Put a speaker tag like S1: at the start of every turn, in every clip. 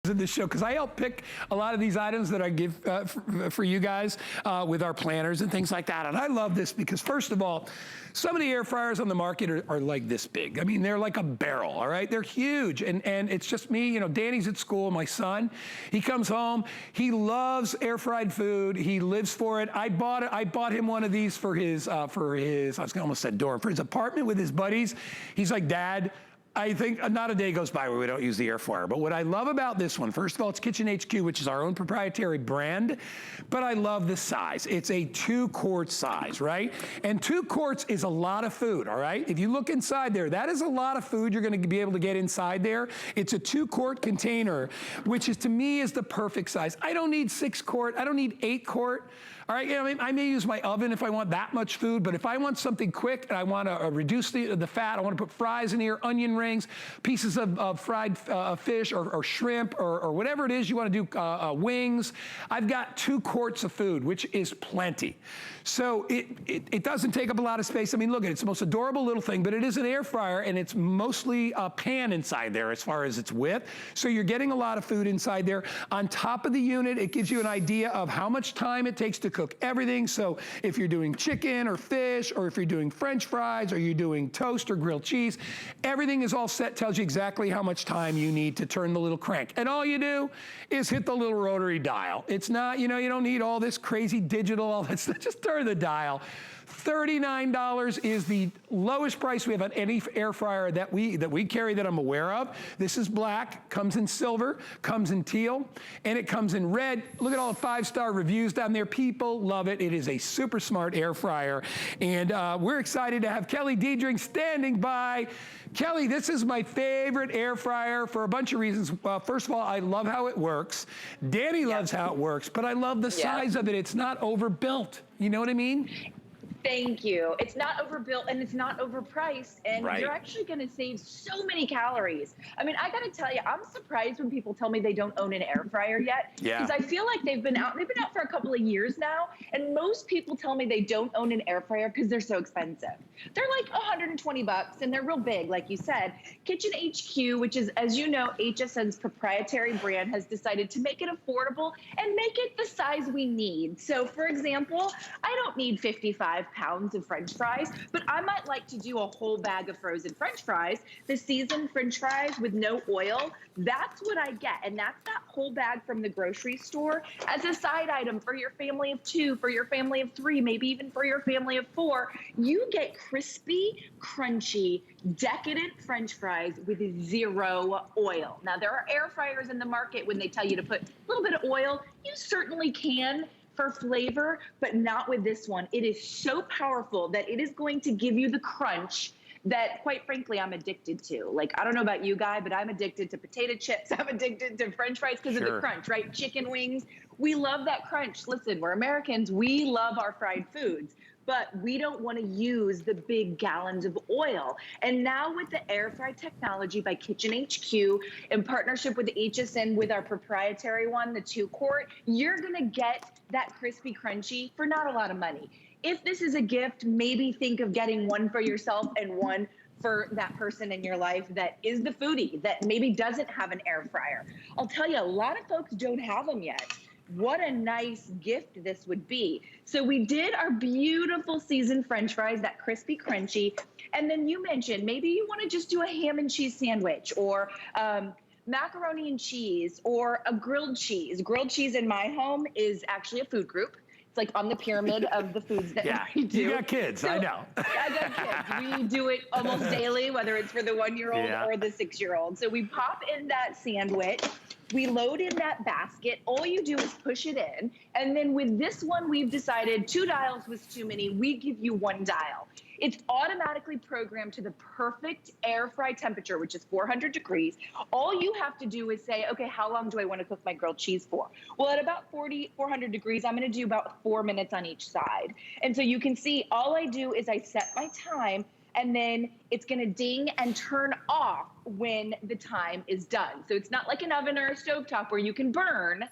S1: in this show because I help pick a lot of these items that I give for you guys with our planners and things like that. And I love this because, first of all, some of the air fryers on the market are like this big. I mean, they're like a barrel, all right? They're huge, and it's just me. You know, Danny's at school, my son. He comes home. He loves air-fried food. He lives for it. I bought him one of these for his I was gonna almost said dorm, for his apartment with his buddies. He's like, Dad, I think not a day goes by where we don't use the air fryer. But what I love about this one, first of all, it's Kitchen HQ, which is our own proprietary brand, but I love the size. It's a 2-quart size, right? And 2 quarts is a lot of food, all right? If you look inside there, that is a lot of food you're gonna be able to get inside there. It's a 2-quart container, which is, to me, is the perfect size. I don't need 6-quart, I don't need 8-quart. All right, you know, I may use my oven if I want that much food, but if I want something quick and I want to reduce the fat, I want to put fries in here, onion rings, pieces of fried fish or shrimp or whatever it is you want to do, wings. I've got 2 quarts of food, which is plenty. So it doesn't take up a lot of space. I mean, look at it, it's the most adorable little thing, but it is an air fryer and it's mostly a pan inside there as far as its width. So you're getting a lot of food inside there. On top of the unit, it gives you an idea of how much time it takes to cook everything. So if you're doing chicken or fish, or if you're doing French fries, or you're doing toast or grilled cheese, everything is all set, tells you exactly how much time you need to turn the little crank. And all you do is hit the little rotary dial. It's not, you know, you don't need all this crazy digital, all that stuff. Just turn the dial. $39 is the lowest price we have on any air fryer that we carry that I'm aware of. This is black, comes in silver, comes in teal, and it comes in red. Look at all the 5-star reviews down there. People love it. It is a super smart air fryer. And we're excited to have Kelly Diedring standing by. Kelly, this is my favorite air fryer for a bunch of reasons. First of all, I love how it works. Danny loves how it works, but I love the size of it. It's not overbuilt. You know what I mean?
S2: Thank you. It's not overbuilt and it's not overpriced, and you're actually going to save so many calories. I mean, I got to tell you, I'm surprised when people tell me they don't own an air fryer yet, because I feel like they've been out for a couple of years now, and most people tell me they don't own an air fryer because they're so expensive. They're like 120 bucks and they're real big, like you said. Kitchen HQ, which is, as you know, HSN's proprietary brand, has decided to make it affordable and make it the size we need. So, for example, I don't need 55 pounds of French fries, but I might like to do a whole bag of frozen French fries, the seasoned French fries with no oil. That's what I get, and that's that whole bag from the grocery store as a side item for your family of 2, for your family of 3, maybe even for your family of 4. You get crispy, crunchy, decadent French fries with 0 oil. Now, there are air fryers in the market when they tell you to put a little bit of oil. You certainly can for flavor, but not with this one. It is so powerful that it is going to give you the crunch that, quite frankly, I'm addicted to. Like, I don't know about you, Guy, but I'm addicted to potato chips. I'm addicted to French fries because of the crunch, right? Chicken wings. We love that crunch. Listen, we're Americans. We love our fried foods, but we don't want to use the big gallons of oil. And now with the air fry technology by Kitchen HQ, in partnership with HSN, with our proprietary one, the 2-quart, you're gonna get that crispy crunchy for not a lot of money. If this is a gift, maybe think of getting one for yourself and one for that person in your life that is the foodie, that maybe doesn't have an air fryer. I'll tell you, a lot of folks don't have them yet. What a nice gift this would be. So we did our beautiful seasoned French fries, that crispy, crunchy. And then you mentioned maybe you want to just do a ham and cheese sandwich, or macaroni and cheese, or a grilled cheese. Grilled cheese in my home is actually a food group. It's like on the pyramid of the foods that we do.
S1: You got kids, so, I know.
S2: I got kids. We do it almost daily, whether it's for the 1-year-old or the 6-year-old. So we pop in that sandwich. We load in that basket. All you do is push it in. And then with this one, we've decided 2 dials was too many. We give you 1 dial. It's automatically programmed to the perfect air fry temperature, which is 400 degrees. All you have to do is say, okay, how long do I want to cook my grilled cheese for? Well, at about 400 degrees, I'm going to do about 4 minutes on each side. And so you can see all I do is I set my time, and then it's gonna ding and turn off when the time is done. So it's not like an oven or a stovetop where you can burn.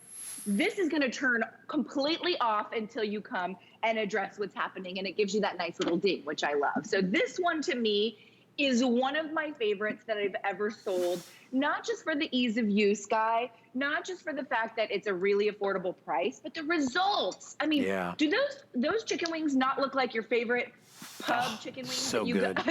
S2: This is gonna turn completely off until you come and address what's happening, and it gives you that nice little ding, which I love. So this one, to me, is one of my favorites that I've ever sold, not just for the ease of use, Guy, not just for the fact that it's a really affordable price, but the results. I mean, do those chicken wings not look like your favorite pub chicken wings
S1: so
S2: that you got,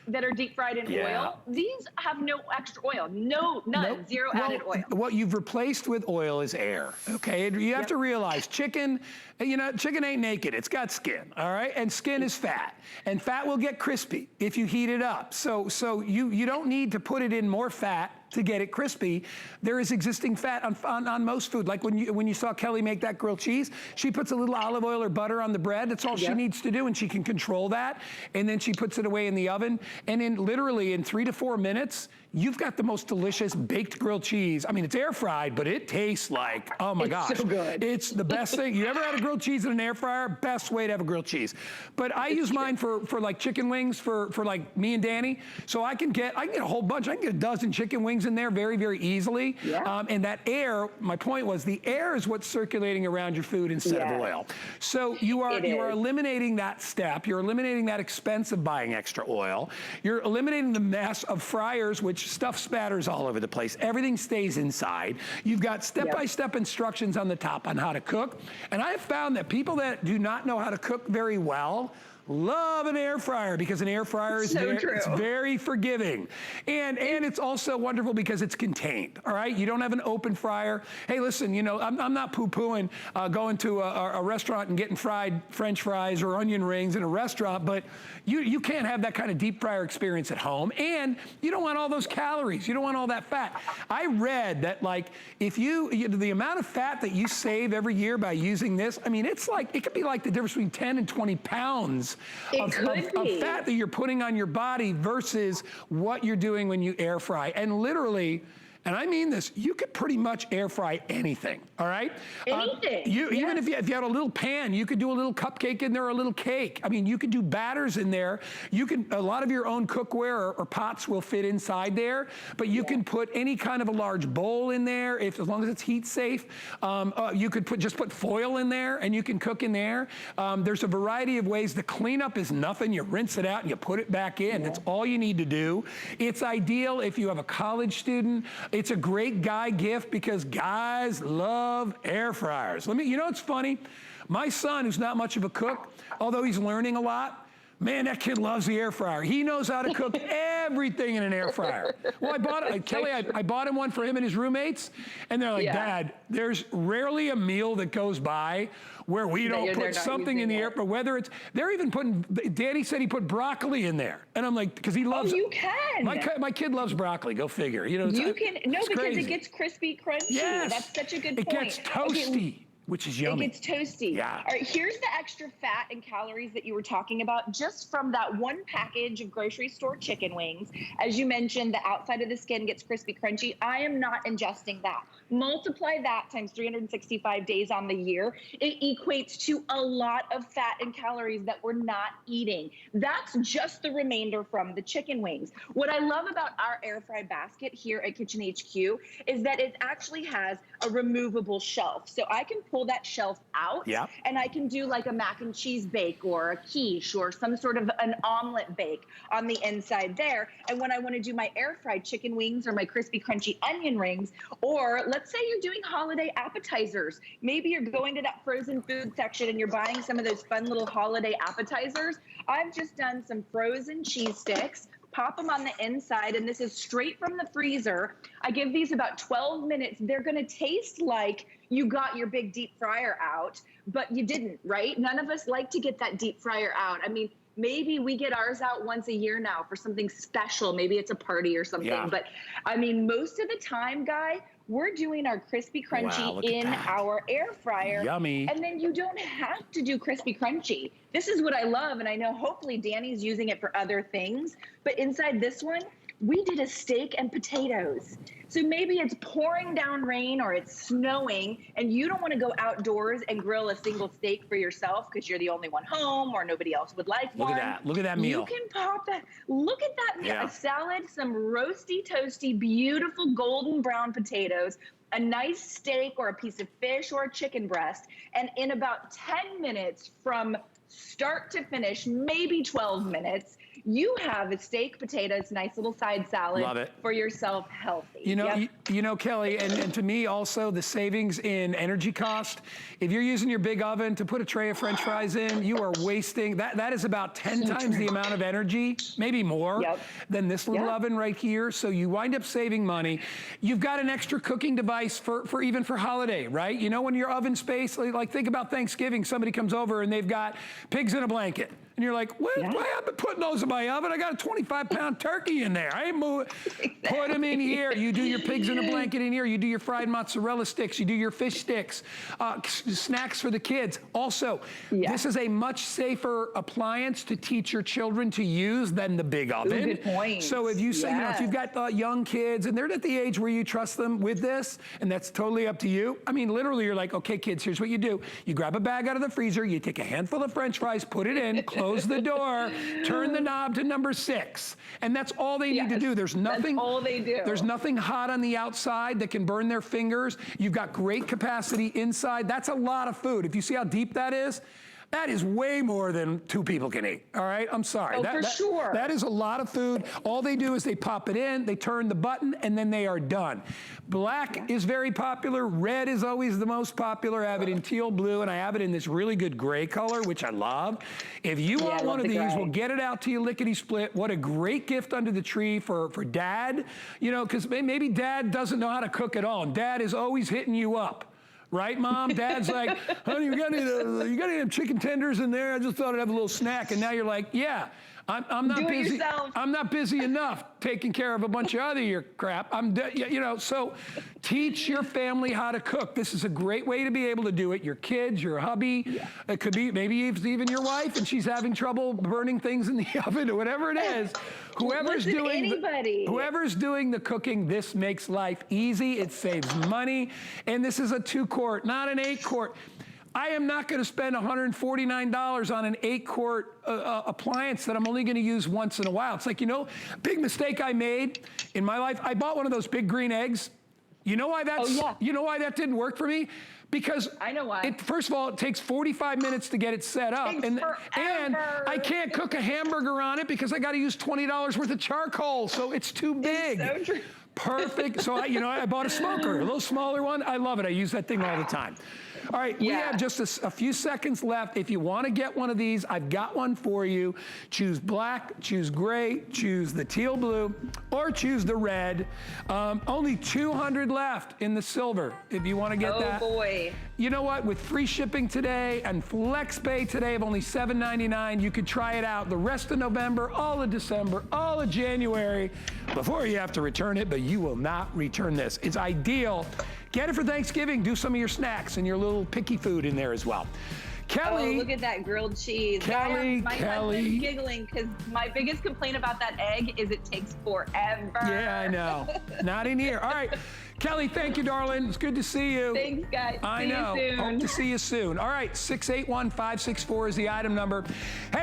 S2: that are deep fried in oil? These have no extra oil, none, zero added oil.
S1: What you've replaced with oil is air. Okay, you have to realize chicken. Chicken ain't naked. It's got skin. All right, and skin is fat, and fat will get crispy if you heat it up. So you don't need to put it in more fat to get it crispy. There is existing fat on most food. Like when you saw Kelly make that grilled cheese, she puts a little olive oil or butter on the bread. That's all she needs to do, and she can control that. And then she puts it away in the oven. And literally in 3 to 4 minutes, you've got the most delicious baked grilled cheese. I mean, it's air fried, but it tastes like, oh my gosh.
S2: It's so good.
S1: It's the best thing. You ever had a grilled cheese in an air fryer? Best way to have a grilled cheese. But I use mine for like chicken wings for like me and Danny. So I can get a whole bunch. I can get a dozen chicken wings in there very, very easily. And that air, my point was, the air is what's circulating around your food instead of oil. So you are eliminating that step. You're eliminating that expense of buying extra oil. You're eliminating the mess of fryers, which stuff spatters all over the place. Everything stays inside. You've got step-by-step instructions on the top on how to cook. And I have found that people that do not know how to cook very well love an air fryer, because an air fryer is it's very forgiving. And it's also wonderful because it's contained, all right? You don't have an open fryer. Hey, listen, I'm not poo-pooing going to a restaurant and getting fried French fries or onion rings in a restaurant, but you can't have that kind of deep fryer experience at home, and you don't want all those calories. You don't want all that fat. I read that, like, if the amount of fat that you save every year by using this, I mean, it could be like the difference between 10 and 20 pounds of fat that you're putting on your body versus what you're doing when you air fry. And literally, and I mean this, you could pretty much air fry anything, all right?
S2: Anything.
S1: Even if you had a little pan, you could do a little cupcake in there or a little cake. I mean, you could do batters in there. A lot of your own cookware or pots will fit inside there, but you can put any kind of a large bowl in there, as long as it's heat safe. You could just put foil in there and you can cook in there. There's a variety of ways. The cleanup is nothing. You rinse it out and you put it back in. That's all you need to do. It's ideal if you have a college student. It's a great guy gift because guys love air fryers. It's funny. My son, who's not much of a cook, although he's learning a lot, man, that kid loves the air fryer. He knows how to cook everything in an air fryer. Well, I bought him one for him and his roommates, and they're like, Dad, there's rarely a meal that goes by where we don't put something in the air fryer, whether it's, Danny said he put broccoli in there. And I'm like, because he loves
S2: you can.
S1: My kid loves broccoli, go figure.
S2: Because it gets crispy, crunchy.
S1: Yes.
S2: That's such a good point.
S1: It gets toasty. Which is yummy.
S2: It gets toasty.
S1: Yeah.
S2: All right, here's the extra fat and calories that you were talking about just from that one package of grocery store chicken wings. As you mentioned, the outside of the skin gets crispy, crunchy. I am not ingesting that. Multiply that times 365 days on the year. It equates to a lot of fat and calories that we're not eating. That's just the remainder from the chicken wings. What I love about our air fry basket here at Kitchen HQ is that it actually has a removable shelf. So I can pull that shelf out and I can do like a mac and cheese bake or a quiche or some sort of an omelet bake on the inside there. And when I want to do my air fried chicken wings or my crispy crunchy onion rings, or let's say you're doing holiday appetizers, maybe you're going to that frozen food section and you're buying some of those fun little holiday appetizers. I've just done some frozen cheese sticks, pop them on the inside, and this is straight from the freezer. I give these about 12 minutes. They're gonna taste like you got your big deep fryer out, but you didn't, right? None of us like to get that deep fryer out. I mean, maybe we get ours out once a year now for something special. Maybe it's a party or something. But I mean, most of the time, Guy, we're doing our crispy crunchy in our air fryer.
S1: Yummy.
S2: And then you don't have to do crispy crunchy. This is what I love, and I know hopefully Danny's using it for other things, but inside this one, we did a steak and potatoes. So maybe it's pouring down rain or it's snowing and you don't want to go outdoors and grill a single steak for yourself because you're the only one home or nobody else would like one.
S1: Look at that meal.
S2: You can pop that. Look at that meal.
S1: Yeah.
S2: A salad, some roasty, toasty, beautiful golden brown potatoes, a nice steak or a piece of fish or a chicken breast. And in about 10 minutes from start to finish, maybe 12 minutes, you have a steak, potatoes, nice little side salad.
S1: Love it.
S2: For yourself, healthy.
S1: You know, you know, Kelly, and to me also the savings in energy cost. If you're using your big oven to put a tray of French fries in, you are wasting, that is about 10 times the amount of energy, maybe more, than this little oven right here. So you wind up saving money. You've got an extra cooking device for even for holiday, right? You know, when your oven space, like think about Thanksgiving, somebody comes over and they've got pigs in a blanket. And you're like, what? Why I've been putting those in my oven? I got a 25-pound turkey in there. I ain't moving. Put them in here. You do your pigs in a blanket in here. You do your fried mozzarella sticks. You do your fish sticks. Snacks for the kids. Also, this is a much safer appliance to teach your children to use than the big oven.
S2: Ooh, good point.
S1: So if you say, you know, if you've got young kids and they're at the age where you trust them with this, and that's totally up to you. I mean, literally, you're like, okay, kids, here's what you do. You grab a bag out of the freezer. You take a handful of French fries, put it in, close the door, turn the knob to number 6. And that's all they need to do. There's nothing,
S2: that's all they do.
S1: There's nothing hot on the outside that can burn their fingers. You've got great capacity inside. That's a lot of food. If you see how deep that is way more than 2 people can eat, all right? I'm sorry.
S2: Oh, for sure.
S1: That is a lot of food. All they do is they pop it in, they turn the button, and then they are done. Black is very popular. Red is always the most popular. I have it in teal blue, and I have it in this really good gray color, which I love. If you want one of these, we'll get it out to you lickety-split. What a great gift under the tree for Dad, you know, because maybe Dad doesn't know how to cook at all, and Dad is always hitting you up. Right, Mom? Dad's like, honey, you got any chicken tenders in there? I just thought I'd have a little snack. And now you're like, yeah, I'm not busy. I'm not busy enough taking care of a bunch of other crap. You know, so teach your family how to cook. This is a great way to be able to do it. Your kids, your hubby, it could be maybe even your wife, and she's having trouble burning things in the oven or whatever it is. Whoever's doing the cooking, this makes life easy. It saves money, and this is a 2-quart, not an 8-quart. I am not going to spend $149 on an 8-quart appliance that I'm only going to use once in a while. It's like, you know, big mistake I made in my life. I bought one of those big green eggs. You know why that's? You know why that didn't work for me? Because
S2: I know why.
S1: First of all, it takes 45 minutes to get it set up, and I can't cook a hamburger on it because I got to use $20 worth of charcoal, so it's too big.
S2: It's so true.
S1: Perfect. So I bought a smoker, a little smaller one. I love it. I use that thing all the time. All right, we have just a few seconds left. If you want to get one of these, I've got one for you. Choose black, choose gray, choose the teal blue, or choose the red. Only 200 left in the silver if you want to get that.
S2: Oh, boy.
S1: You know what? With free shipping today and FlexPay today of only $7.99, you could try it out the rest of November, all of December, all of January before you have to return it, but you will not return this. It's ideal. Get it for Thanksgiving. Do some of your snacks and your little picky food in there as well. Kelly.
S2: Oh, look at that grilled cheese. My husband's giggling because my biggest complaint about that egg is it takes forever.
S1: Yeah, I know. Not in here. All right. Kelly, thank you, darling. It's good to see you.
S2: Thanks, guys.
S1: I know.
S2: See you soon.
S1: Hope to see you soon. All right. 681-564 is the item number. Hey.